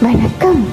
வணக்கம்.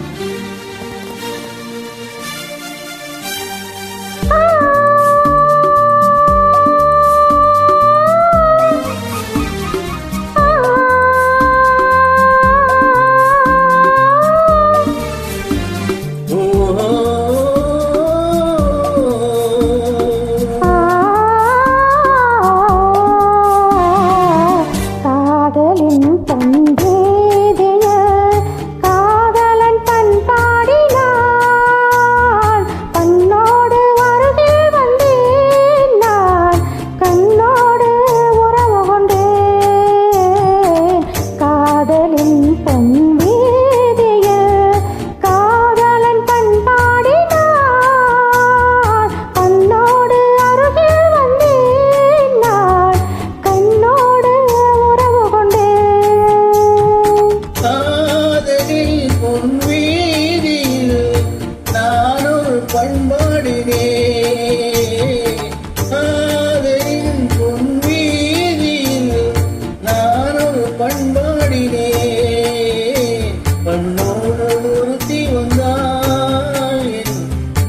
கண்ணோடு ஒருத்தி வந்தாய்,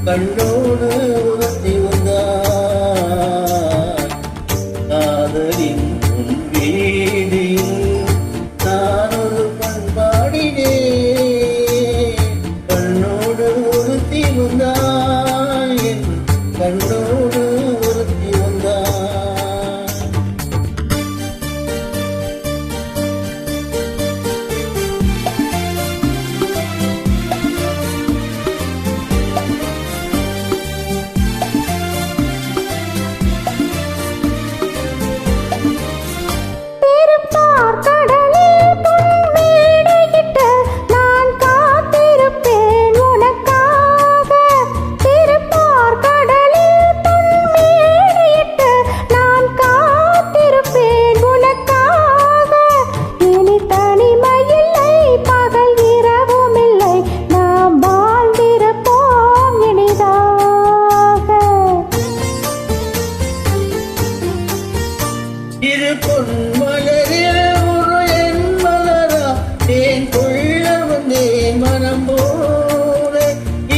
கண்ணோடு ஒருத்தி வந்தாய், காதலின் உன் வீதியில் நான் ஒரு பண்பாடினேன். கண்ணோடு ஒருத்தி வந்தாய், கண்ணோடு ஒருத்தி வந்தாய். இரு பொன்மலரில் ஒரு என் மலரா தேன் கொள்ள வந்தேன் மனம் போல.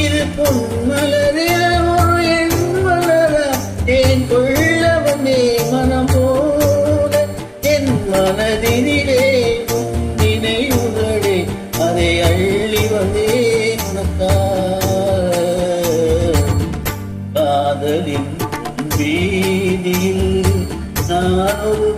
இரு பொன்மலரில் ஒரு என் மலரா தேன் கொள்ள வந்தேன் மனம் போல. என் மனதினிலே நினைவுகளே அதை அள்ளி வந்தேன் உனக்காக. காதலின் வீதியில் நான் ஒரு